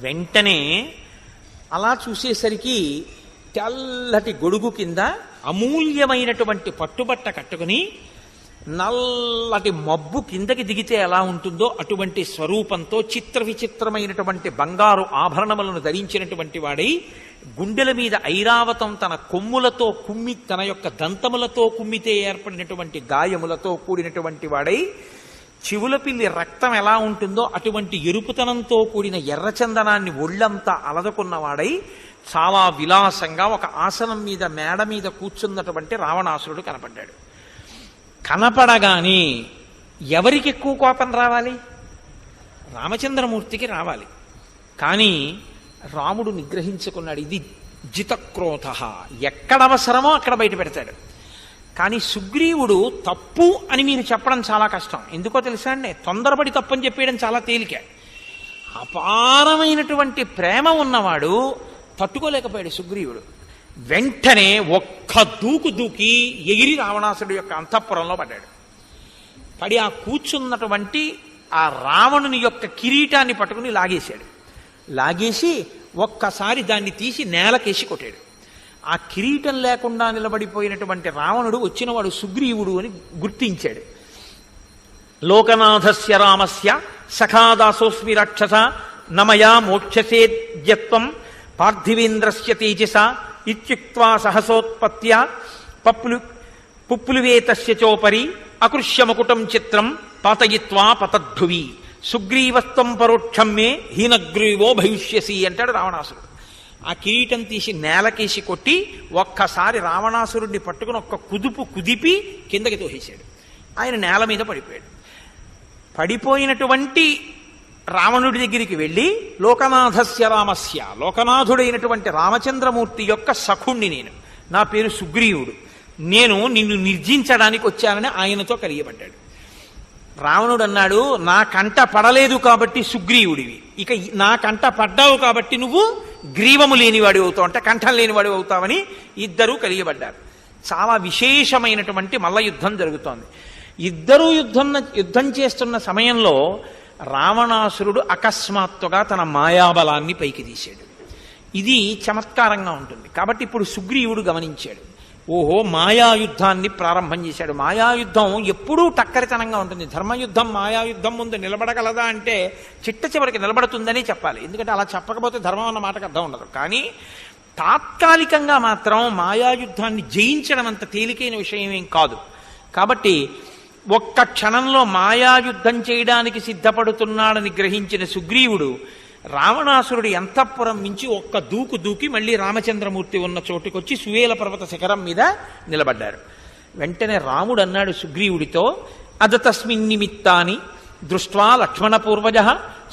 వెంటనే అలా చూసేసరికి తెల్లటి గొడుగు కింద అమూల్యమైనటువంటి పట్టుబట్ట కట్టుకుని నల్లటి మబ్బు కిందకి దిగితే ఎలా ఉంటుందో అటువంటి స్వరూపంతో చిత్ర విచిత్రమైనటువంటి బంగారు ఆభరణములను ధరించినటువంటి వాడై గుండెల మీద ఐరావతం తన కొమ్ములతో కుమ్మి తన యొక్క దంతములతో కుమ్మితే ఏర్పడినటువంటి గాయములతో కూడినటువంటి వాడై చెవుల పిల్లి రక్తం ఎలా ఉంటుందో అటువంటి ఎరుపుతనంతో కూడిన ఎర్రచందనాన్ని ఒళ్ళంతా అలదుకున్నవాడై చాలా విలాసంగా ఒక ఆసనం మీద మేడ మీద కూర్చున్నటువంటి రావణాసురుడు కనపడ్డాడు. కనపడగానే ఎవరికి ఎక్కువ కోపం రావాలి? రామచంద్రమూర్తికి రావాలి. కానీ రాముడు నిగ్రహించుకున్నాడు. ఇది జితక్రోధ, ఎక్కడ అవసరమో అక్కడ బయట పెడతాడు. కానీ సుగ్రీవుడు తప్పు అని మీరు చెప్పడం చాలా కష్టం. ఎందుకో తెలుసా అండి? తొందరపడి తప్పు అని చెప్పేయడం చాలా తేలిక. అపారమైనటువంటి ప్రేమ ఉన్నవాడు తట్టుకోలేకపోయాడు సుగ్రీవుడు. వెంటనే ఒక్క దూకు దూకి ఎగిరి రావణాసుడు యొక్క అంతఃపురంలో పడ్డాడు. పడి ఆ కూర్చున్నటువంటి ఆ రావణుని యొక్క కిరీటాన్ని పట్టుకుని లాగేశాడు. లాగేసి ఒక్కసారి దాన్ని తీసి నేలకేసి కొట్టాడు. ఆ కిరీటం లేకుండా నిలబడిపోయినటువంటి రావణుడు వచ్చినవాడు సుగ్రీవుడు అని గుర్తించాడు. లోకనాథస్య రామస్య సఖాదాసోస్మి రాక్షస నమయా మోక్షసేద్యత్వం పార్థివేంద్రస్య తేజస ఇత్యుక్త్వా సహసోత్పత్య పుప్లువేతస్య చోపరి అకృష్యమకుటం చిత్రం పాతయిత్వా పతద్ధువి సుగ్రీవస్త్వం పరోక్షం మే హీనగ్రీవో భవిష్యసి అంటాడు రావణాసురుడు. ఆ కిరీటం తీసి నేలకేసి కొట్టి ఒక్కసారి రావణాసురుడిని పట్టుకుని ఒక్క కుదుపు కుదిపి కిందకి తోసేశాడు. ఆయన నేల మీద పడిపోయాడు. పడిపోయినటువంటి రావణుడి దగ్గరికి వెళ్ళి లోకనాథస్య రామస్య, లోకనాథుడైనటువంటి రామచంద్రమూర్తి యొక్క సఖుణ్ణి నేను, నా పేరు సుగ్రీవుడు, నేను నిన్ను నిర్జించడానికి వచ్చానని ఆయనతో కలియబడ్డాడు. రావణుడు అన్నాడు, నా కంట పడలేదు కాబట్టి సుగ్రీవుడివి, ఇక నా కంట పడ్డావు కాబట్టి నువ్వు గ్రీవము లేనివాడి అవుతావు, అంటే కంఠం లేనివాడి అవుతావని ఇద్దరూ కలియబడ్డారు. చాలా విశేషమైనటువంటి మల్ల యుద్ధం జరుగుతోంది. ఇద్దరూ యుద్ధం చేస్తున్న సమయంలో రావణాసురుడు అకస్మాత్తుగా తన మాయాబలాన్ని పైకి తీశాడు. ఇది చమత్కారంగా ఉంటుంది. కాబట్టి ఇప్పుడు సుగ్రీవుడు గమనించాడు, ఓహో మాయాయుద్ధాన్ని ప్రారంభం చేశాడు. మాయాయుద్ధం ఎప్పుడూ టక్కరితనంగా ఉంటుంది. ధర్మయుద్ధం మాయాయుద్ధం ముందు నిలబడగలదా అంటే చిట్ట చివరికి నిలబడుతుందని చెప్పాలి. ఎందుకంటే అలా చెప్పకపోతే ధర్మం అన్న మాటకు అర్థం ఉండదు. కానీ తాత్కాలికంగా మాత్రం మాయాయుద్ధాన్ని జయించడం అంత తేలికైన విషయం ఏం కాదు. కాబట్టి ఒక్క క్షణంలో మాయాయుద్ధం చేయడానికి సిద్ధపడుతున్నాడని గ్రహించిన సుగ్రీవుడు రావణాసురుడి అంతఃపురం నుంచి ఒక్క దూకు దూకి మళ్ళీ రామచంద్రమూర్తి ఉన్న చోటుకొచ్చి సువేల పర్వత శిఖరం మీద నిలబడ్డారు. వెంటనే రాముడు అన్నాడు సుగ్రీవుడితో, అదతస్మిన్ నిమిత్తాని దృష్ట్వా లక్ష్మణపూర్వజ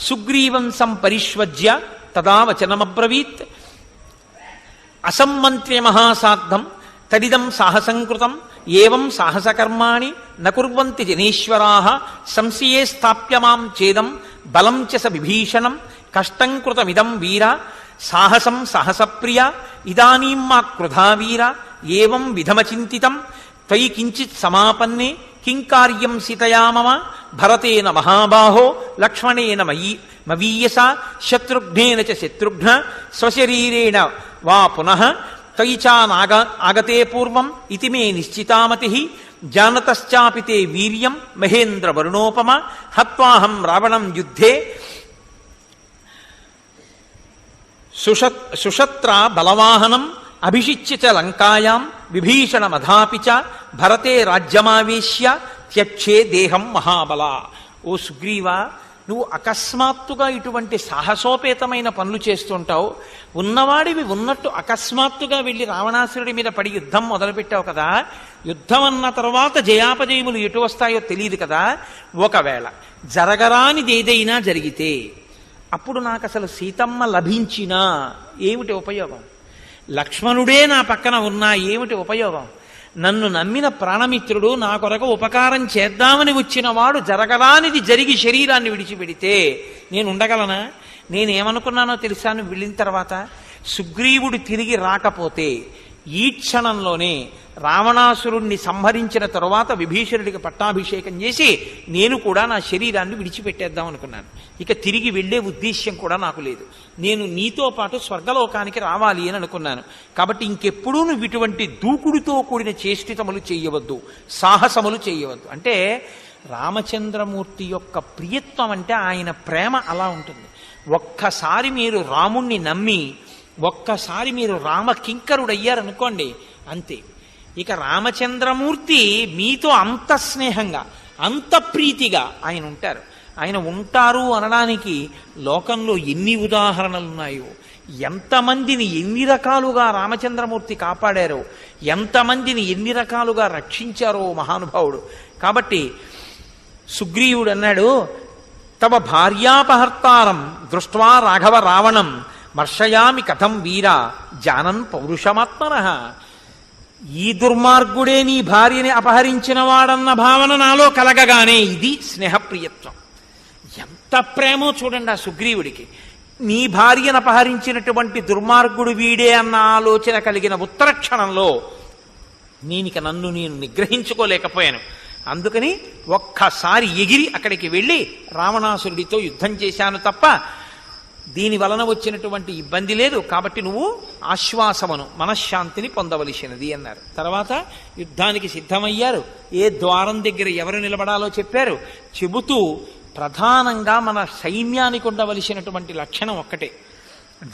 సుగ్రీవం సంపరిష్వజ్య తదా వచనమబ్రవీత్ అసమ్మంత్ర్య మహాసార్థం తదిదం సాహసంకృతం ఏవం సాహసకర్మాణి నకుర్వంతి జనేశ్వరాః సంశయే స్థాప్య మాం చేదం బలం చ స విభీషణం కష్టం కృతమిదం వీర సాహసం సాహసప్రియ ఇదానీం మా క్రుధా వీర ఏవం విధమచింతితం త్వయి కించిత్ సమాపన్నే కిం కార్యం సీతయా మమ భరతేన మహాబాహో లక్ష్మణేన మవీయస శత్రుఘ్నేన చ శత్రుఘ్న స్వశరీరేణ వా పునః త్వయి చానాగతే పూర్వం ఇతి మే నిశ్చితామతిః జానతశ్చాపి తే వీర్యం మహేంద్ర వరుణోపమ హత్వాహం రావణం యుద్ధే సుషత్ర బలవాహనం అభిషిచ్య చ లంకాయాం విభీషణమధాపి చ భరతే రాజ్యమావేశ్య త్యక్షే దేహం మహాబల. ఓ సుగ్రీవా, నువ్వు అకస్మాత్తుగా ఇటువంటి సాహసోపేతమైన పనులు చేస్తుంటావు. ఉన్నవాడివి ఉన్నట్టు అకస్మాత్తుగా వెళ్ళి రావణాసురుడి మీద పడి యుద్ధం మొదలుపెట్టావు కదా. యుద్ధం అన్న తర్వాత జయాపజయములు ఎటు వస్తాయో తెలియదు కదా. ఒకవేళ జరగరానిది ఏదైనా జరిగితే అప్పుడు నాకు అసలు సీతమ్మ లభించినా ఏమిటి ఉపయోగం? లక్ష్మణుడే నా పక్కన ఉన్నా ఏమిటి ఉపయోగం? నన్ను నమ్మిన ప్రాణమిత్రుడు నా కొరకు ఉపకారం చేద్దామని వచ్చిన వాడు జరగరానిది జరిగి శరీరాన్ని విడిచిపెడితే నేను ఉండగలనా? నేనేమనుకున్నానో తెలుసా? నువ్వు వెళ్ళిన తర్వాత సుగ్రీవుడు తిరిగి రాకపోతే ఈ క్షణంలోనే రావణాసురుణ్ణి సంహరించిన తరువాత విభీషణుడికి పట్టాభిషేకం చేసి నేను కూడా నా శరీరాన్ని విడిచిపెట్టేద్దాం అనుకున్నాను. ఇక తిరిగి వెళ్లే ఉద్దేశ్యం కూడా నాకు లేదు. నేను నీతో పాటు స్వర్గలోకానికి రావాలి అని అనుకున్నాను. కాబట్టి ఇంకెప్పుడూ నువ్వు ఇటువంటి దూకుడుతో కూడిన చేష్టితములు చేయవద్దు, సాహసములు చేయవద్దు. అంటే రామచంద్రమూర్తి యొక్క ప్రియత్వం అంటే ఆయన ప్రేమ అలా ఉంటుంది. ఒక్కసారి మీరు రాముణ్ణి నమ్మి ఒక్కసారి మీరు రామకింకరుడయ్యారనుకోండి, అంతే. ఇక రామచంద్రమూర్తి మీతో అంత స్నేహంగా, అంత ప్రీతిగా ఆయన ఉంటారు. ఆయన ఉంటారు అనడానికి లోకంలో ఎన్ని ఉదాహరణలున్నాయో, ఎంతమందిని ఎన్ని రకాలుగా రామచంద్రమూర్తి కాపాడారో, ఎంతమందిని ఎన్ని రకాలుగా రక్షించారో మహానుభావుడు. కాబట్టి సుగ్రీవుడు అన్నాడు, తవ భార్యాపహర్తారం దృష్ట్వా రాఘవ రావణం మర్షయామి కథం వీర జానన్ పౌరుషమాత్మనః. ఈ దుర్మార్గుడే నీ భార్యని అపహరించిన వాడన్న భావన నాలో కలగగానే, ఇది స్నేహప్రియత్వం. ఎంత ప్రేమో చూడండి ఆ సుగ్రీవుడికి. నీ భార్యను అపహరించినటువంటి దుర్మార్గుడు వీడే అన్న ఆలోచన కలిగిన ఉత్తర క్షణంలో నేనిక నన్ను నేను నిగ్రహించుకోలేకపోయాను. అందుకని ఒక్కసారి ఎగిరి అక్కడికి వెళ్ళి రావణాసురుడితో యుద్ధం చేశాను తప్ప దీని వలన వచ్చినటువంటి ఇబ్బంది లేదు. కాబట్టి నువ్వు ఆశ్వాసమును, మనశ్శాంతిని పొందవలసినది అన్నారు. తర్వాత యుద్ధానికి సిద్ధమయ్యారు. ఏ ద్వారం దగ్గర ఎవరు నిలబడాలో చెప్పారు. చెబుతూ ప్రధానంగా మన సైన్యానికి ఉండవలసినటువంటి లక్షణం ఒక్కటే.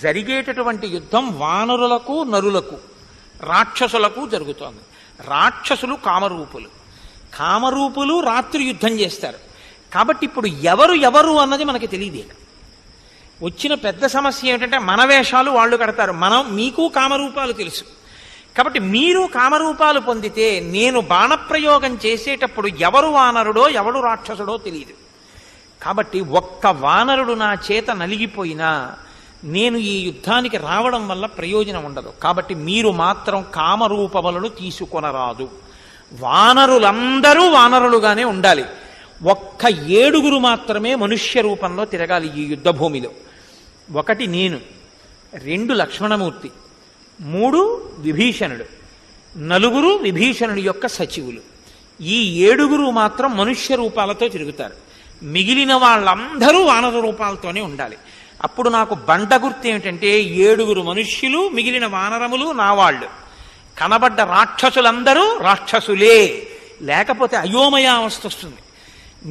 జరిగేటటువంటి యుద్ధం వానరులకు, నరులకు, రాక్షసులకు జరుగుతోంది. రాక్షసులు కామరూపులు, కామరూపులు రాత్రి యుద్ధం చేస్తారు. కాబట్టి ఇప్పుడు ఎవరు ఎవరు అన్నది మనకి తెలియదు. వచ్చిన పెద్ద సమస్య ఏమిటంటే మన వేషాలు వాళ్ళు కడతారు. మీకు కామరూపాలు తెలుసు. కాబట్టి మీరు కామరూపాలు పొందితే నేను బాణప్రయోగం చేసేటప్పుడు ఎవరు వానరుడో ఎవడు రాక్షసుడో తెలియదు. కాబట్టి ఒక్క వానరుడు నా చేత నలిగిపోయినా నేను ఈ యుద్ధానికి రావడం వల్ల ప్రయోజనం ఉండదు. కాబట్టి మీరు మాత్రం కామరూపములను తీసుకొనరాదు. వానరులందరూ వానరులుగానే ఉండాలి. ఒక్క 7 మాత్రమే మనుష్య రూపంలో తిరగాలి ఈ యుద్ధ భూమిలో. 1 నేను, 2 లక్ష్మణమూర్తి, 3 విభీషణుడు, 4 విభీషణుడి యొక్క సచివులు. ఈ 7 మాత్రం మనుష్య రూపాలతో తిరుగుతారు. మిగిలిన వాళ్ళందరూ వానర రూపాలతోనే ఉండాలి. అప్పుడు నాకు బండ గుర్తు ఏమిటంటే 7 మనుష్యులు, మిగిలిన వానరములు నా వాళ్ళు. కనబడ్డ రాక్షసులందరూ రాక్షసులే. లేకపోతే అయోమయావస్థ వస్తుంది.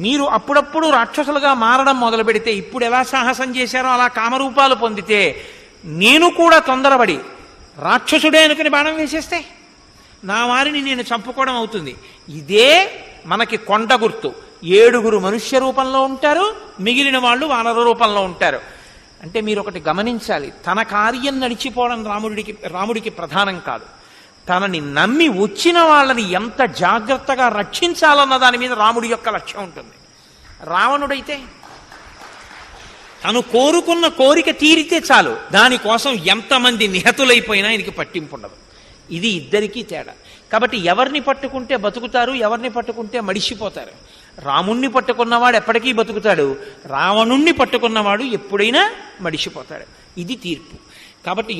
మీరు అప్పుడప్పుడు రాక్షసులుగా మారడం మొదలు పెడితే, ఇప్పుడు ఎలా సాహసం చేశారో అలా కామరూపాలు పొందితే, నేను కూడా తొందరపడి రాక్షసుడే అనుకుని బాణం వేసేస్తే నా వారిని నేను చంపుకోవడం అవుతుంది. ఇదే మనకి కొండ గుర్తు. 7 మనుష్య రూపంలో ఉంటారు, మిగిలిన వాళ్ళు వానర రూపంలో ఉంటారు. అంటే మీరు ఒకటి గమనించాలి, తన కార్యం నడిచిపోవడం రాముడికి ప్రధానం కాదు. తనని నమ్మి వచ్చిన వాళ్ళని ఎంత జాగ్రత్తగా రక్షించాలన్న దాని మీద రాముడి యొక్క లక్ష్యం ఉంటుంది. రావణుడైతే తను కోరుకున్న కోరిక తీరితే చాలు, దానికోసం ఎంతమంది నిహతులైపోయినా ఆయనకి పట్టింపు ఉండదు. ఇది ఇద్దరికీ తేడా. కాబట్టి ఎవరిని పట్టుకుంటే బతుకుతారు, ఎవరిని పట్టుకుంటే మడిసిపోతారు. రాముణ్ణి పట్టుకున్నవాడు ఎప్పటికీ బతుకుతాడు, రావణుణ్ణి పట్టుకున్నవాడు ఎప్పుడైనా మడిసిపోతాడు. ఇది తీర్పు. కాబట్టి